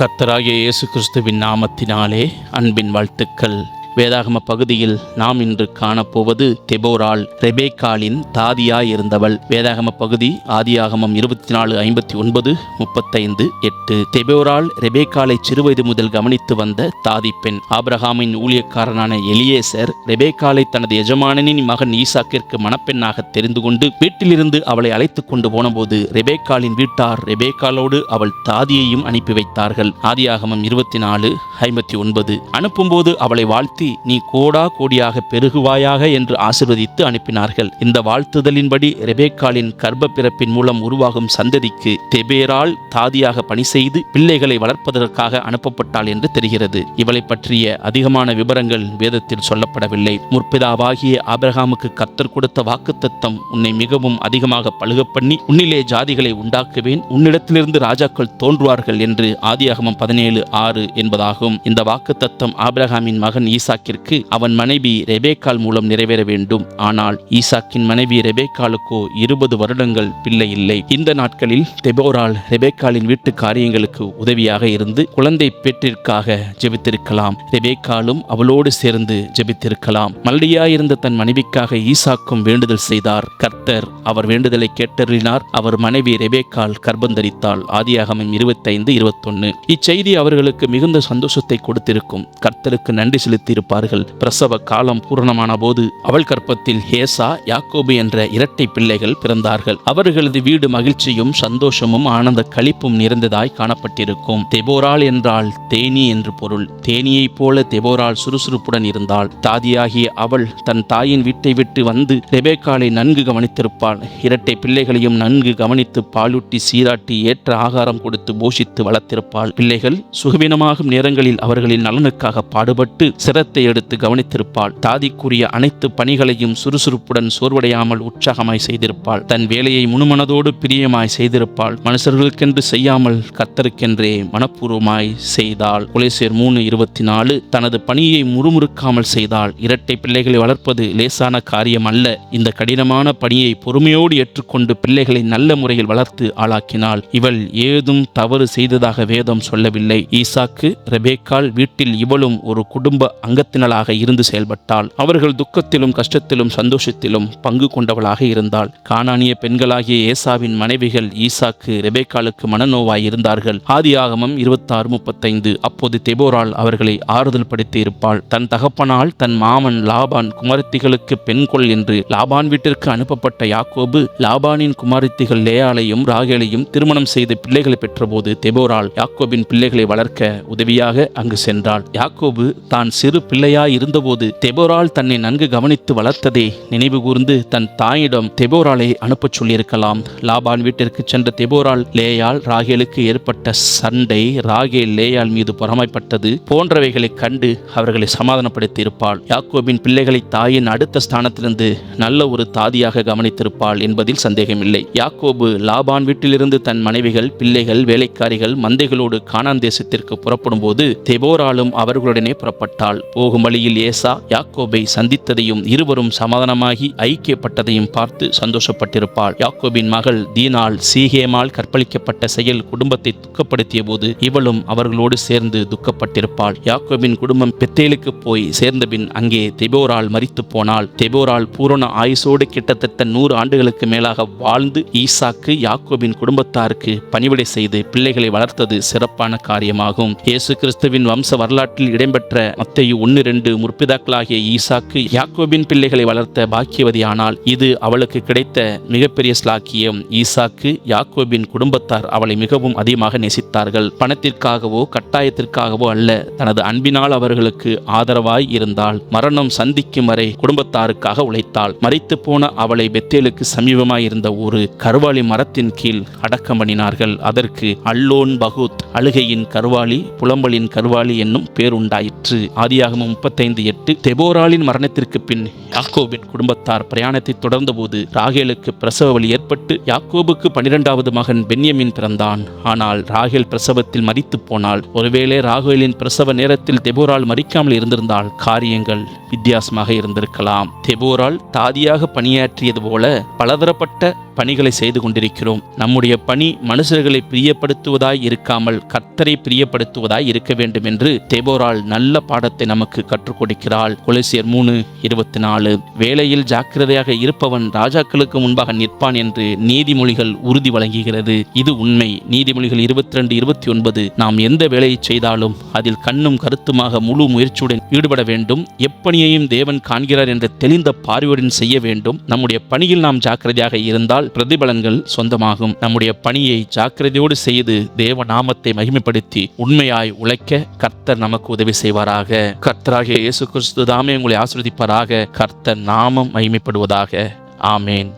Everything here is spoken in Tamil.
கர்த்தராகிய இயேசு கிறிஸ்துவின் நாமத்தினாலே அன்பின் வாழ்த்துக்கள். வேதாகம பகுதியில் நாம் இன்று காணப்போவது தெபோராள், ரெபேக்காளின் தாதியாய் இருந்தவள். வேதாகம பகுதி ஆதியாகமம் 24:59-35. தெபோராள் ரெபேக்காளை சிறுவயது முதல் கவனித்து வந்த தாதி பெண். ஆபிரகாமின் ஊழியக்காரனான எலியேசர் ரெபேக்காளை தனது எஜமானனின் மகன் ஈசாக்கிற்கு மணப்பெண்ணாக தெரிந்து கொண்டு வீட்டிலிருந்து அவளை அழைத்துக் கொண்டு போனபோது ரெபேக்காளின் வீட்டார் ரெபேக்காளோடு அவள் தாதியையும் அனுப்பி வைத்தார்கள். ஆதியாகமம் 24:59. அனுப்பும்போது அவளை வாழ்த்தி நீ கோடா கோடியாக பெருகுவாயாக என்று ஆசீர்வதித்து அனுப்பினார்கள். இந்த வாழ்த்துதலின்படி ரெபேக்காளின் கர்ப்ப பிறப்பின் மூலம் உருவாகும் சந்ததிக்கு தெபோராள் தாதியாக பணி செய்து பிள்ளைகளை வளர்ப்பதற்காக அனுப்பப்பட்டாள் என்று தெரிகிறது. இவளை பற்றிய அதிகமான விவரங்கள் வேதத்தில் சொல்லப்படவில்லை. முற்பிதாவாகிய ஆபிரகாமுக்கு கர்த்தர் கொடுத்த வாக்குத்தத்தம், உன்னை மிகவும் அதிகமாக பலுகப் பண்ணி உன்னிலே ஜாதிகளை உண்டாக்குவேன், உன்னிடத்திலிருந்து ராஜாக்கள் தோன்றுவார்கள் என்று ஆதியாகமம் 17:6 என்பதாகும். இந்த வாக்குத்தத்தம் ஆபிரகாமின் மகன் ஈசாக்கிற்கு அவன் மனைவி ரெபேக்காள் மூலம் நிறைவேற வேண்டும். ஆனால் ஈசாக்கின் மனைவி ரெபேக்காளுக்கோ 20 வருடங்கள் பிள்ளை இல்லை. இந்த நாட்களில் தெபோராள் ரெபேக்காளின் வீட்டு காரியங்களுக்கு உதவியாக இருந்து குழந்தை பெற்றிற்காக ஜெபித்திருக்கலாம். ரெபேக்காளும் அவளோடு சேர்ந்து ஜெபித்திருக்கலாம். மலடியாயிருந்த தன் மனைவிக்காக ஈசாக்கும் வேண்டுதல் செய்தார். கர்த்தர் அவர் வேண்டுதலை கேட்டருளினார். அவர் மனைவி ரெபேக்காள் கர்ப்பந்தரித்தாள். ஆதியாகமம் 25:21. இச்செய்தி அவர்களுக்கு மிகுந்த சந்தோஷத்தை கொடுத்திருக்கும். கர்த்தருக்கு நன்றி செலுத்தியிருப்பார்கள். பிரசவ காலம் பூரணமான போது அவள் கற்பத்தில் ஏசா, யாக்கோபு என்ற இரட்டை பிள்ளைகள் பிறந்தார்கள். அவர்களது வீடு மகிழ்ச்சியும் சந்தோஷமும் ஆனந்த களிப்பும் நிறைந்ததாய் காணப்பட்டிருக்கும். தெபோராள் என்றால் தேனி என்று பொருள். தேனியைப் போல தெபோராள் சுறுசுறுப்புடன் இருந்தாள். தாதியாகிய அவள் தன் தாயின் வீட்டை விட்டு வந்து ரெபேக்காளை நன்கு கவனித்திருப்பாள். இரட்டை பிள்ளைகளையும் நன்கு கவனித்து பாலூட்டி சீராட்டி ஏற்ற ஆகாரம் கொடுத்து போஷித்து வளர்த்திருப்பாள். பிள்ளைகள் சுகவீனமாகும் நேரங்களில் அவர்களின் நலனுக்காக பாடுபட்டு சிரத்தை எடுத்து கவனித்திருப்பாள். தாதிக்குரிய அனைத்து பணிகளையும் சுறுசுறுப்புடன் சோர்வடையாமல் உற்சாகமாய் செய்திருப்பாள். தன் வேலையை முணுமனதோடு பிரியமாய் செய்திருப்பாள். மனுஷர்களுக்கென்று செய்யாமல் கர்த்தருக்கென்றே மனப்பூர்வமாய் செய்தாள். கொலோசியர் 3:24. தனது பணியை முறுமுறுக்காமல் செய்தாள். இரட்டை பிள்ளைகளை வளர்ப்பது லேசான காரியம் அல்ல. இந்த கடினமான பணியை பொறுமையோடு ஏற்றுக்கொண்டு பிள்ளைகளை நல்ல முறையில் வளர்த்து ஆளாக்கினாள். இவள் ஏதும் தவறு செய்ததாக வேதம் சொல்லவில்லை. ஈசாக்கு, ரெபேக்காள் வீட்டில் இவளும் ஒரு குடும்ப அங்கத்தினளாக இருந்து செயல்பட்டாள். அவர்கள் துக்கத்திலும் கஷ்டத்திலும் சந்தோஷத்திலும் பங்கு கொண்டவளாக இருந்தாள். கானானிய பெண்களாகிய ஏசாவின் மனைவிகள் ஈசாக்கு, ரெபேக்காளுக்கு மனநோவாய் இருந்தார்கள். ஆதியாகமம் 26:35. அப்போது தெபோராள் அவர்களை ஆறுதல் படுத்தி இருப்பாள். தன் தகப்பனால் தன் மாமன் லாபான் குமாரத்திகளுக்கு பெண் கொள் என்று லாபான் வீட்டிற்கு அனுப்பப்பட்ட யாக்கோபு லாபானின் குமாரத்திகள் லேயாளையும் ராகேலையும் திருமணம் செய்து பிள்ளைகளை பெற்றபோது தெபோராள் யாக்கோபின் பிள்ளைகளை வளர்க்க உதவியாக அங்கு சென்றாள். யாக்கோபு தான் சிறு பிள்ளையாய் இருந்தபோது தெபோராள் தன்னை நன்கு கவனித்து வளர்த்ததை நினைவு கூர்ந்து தன் தாயிடம் தெபோராளை அனுப்பச் சொல்லியிருக்கலாம். லாபான் வீட்டிற்கு சென்ற தெபோராள் லேயாள் ராகேலுக்கு ஏற்பட்ட சண்டை, ராகேல் லேயாள் மீது பொறாமைப்பட்டது போன்றவைகளை கண்டு அவர்களை சமாதானப்படுத்தி இருப்பாள். யாக்கோபின் பிள்ளைகளை தாயின் அடுத்த ஸ்தானத்திலிருந்து நல்ல ஒரு தாதியாக கவனித்திருப்பாள் என்பதில் சந்தேகமில்லை. யாக்கோபு லாபான் வீட்டிலிருந்து தன் மனைவிகள், பிள்ளைகள், வேலைக்காரிகள், மந்தைகளோடு கானான் தேசத்திற்கு புறப்படும் போது தெபோராளும் அவர்களுடனே புறப்பட்டாள். போகும் வழியில் ஏசா யாக்கோபை சந்தித்ததையும் இருவரும் சமாதானமாகி ஐக்கியப்பட்டதையும் பார்த்து சந்தோஷப்பட்டிருப்பாள். யாக்கோபின் மகள் தீனாள் சீகேமால் கற்பழிக்கப்பட்ட செயல் குடும்பத்தை துக்கப்படுத்திய போது இவளும் அவர்களோடு சேர்ந்து துக்கப்பட்டிருப்பாள். யாக்கோபின் குடும்பம் பெத்தேலுக்கு போய் சேர்ந்தபின் அங்கே தெபோராள் மரித்து போனாள். தெபோராள் பூரண ஆயுசோடு கிட்டத்தட்ட 100 ஆண்டுகளுக்கு மேலாக வாழ்ந்து ஈசாக்கு, யாக்கோபின் குடும்பத்தாருக்கு பணிவிடை செய்து பிள்ளைகளை வளர்த்தது சிறப்பான காரியமாகும். இயேசு கிறிஸ்துவின் வம்ச வரலாற்றில் இடம்பெற்ற மத்தேயு 1:2 முற்பிதாக்களாகிய ஈசாக்கு யாக்கோபின் பிள்ளைகளை வளர்த்த பாக்கியவதியானால் இது அவளுக்கு கிடைத்த மிகப்பெரிய ஸ்லாக்கியம். ஈசாக்கு, யாக்கோபின் குடும்பத்தார் அவளை மிகவும் அதிகமாக நேசித்தார்கள். பணத்திற்காகவோ கட்டாயத்திற்காகவோ அல்ல, தனது அன்பினால் அவர்களுக்கு ஆதரவாய் இருந்தாள். மரணம் சந்திக்கும் வரை குடும்பத்தாருக்காக உழைத்தாள். மரித்து போன அவளை பெத்தேலுக்கு சமீபமாய் இருந்த ஒரு கருவாளி மரத்தின் கீழ் அடக்கம் பண்ணினார்கள். அதற்கு அல்லோன் பகூத், அழுகையின் கருவாளி, புலம்பலின் கருவாளி என்னும் பேர் உண்டாயிற்று. ஆதியாகமம் 35:8. தெபோராளின் மரணத்திற்கு பின் யாக்கோபின் குடும்பத்தார் பிரயாணத்தை தொடர்ந்தபோது ராகேலுக்கு பிரசவ வலி ஏற்பட்டு யாக்கோபுக்கு 12வது மகன் பென்யமின் பிறந்தான். ஆனால் ராகேல் பிரசவத்தில் மரித்து போனாள். ஒருவேளை ராகேலின் பிரசவ நேரத்தில் தெபோராள் மரிக்காமல் இருந்திருந்தால் காரியங்கள் வித்தியாசமாக இருந்திருக்கலாம். தெபோராள் தாதியாக பணியாற்றியது போல பலதரப்பட்ட பணிகளை செய்து கொண்டிருக்கிறோம். நம்முடைய பணி மனுஷர்களை பிரியப்படுத்துவதாய் இருக்காமல் கர்த்தரை பிரியப்படுத்துவதாய் இருக்க வேண்டும் என்று தெபோராள் நல்ல பாடத்தை நமக்கு கற்றுக் கொடுக்கிறாள். கொலோசியர் 3:24. வேலையில் ஜாக்கிரதையாக இருப்பவன் ராஜாக்களுக்கு முன்பாக நிற்பான் என்று நீதிமொழிகள் உறுதி வழங்குகிறது. இது உண்மை. நீதிமொழிகள் 22:29. நாம் எந்த வேலையை செய்தாலும் அதில் கண்ணும் கருத்துமாக முழு முயற்சியுடன் ஈடுபட வேண்டும். எப்பணியையும் தேவன் காண்கிறார் என்ற தெளிந்த பார்வையுடன் செய்ய வேண்டும். நம்முடைய பணியில் நாம் ஜாக்கிரதையாக இருந்தால் பிரதிபலன்கள் சொந்தமாகும். நம்முடைய பணியை ஜாக்கிரதையோடு செய்து தேவ நாமத்தை மகிமைப்படுத்தி உண்மையாய் உழைக்க கர்த்தர் நமக்கு உதவி செய்வாராக. கர்த்தராகிய இயேசு கிறிஸ்து தாமே உங்களை ஆசீர்வதிப்பாராக. கர்த்தர் நாமம் மகிமைப்படுவதாக. ஆமேன்.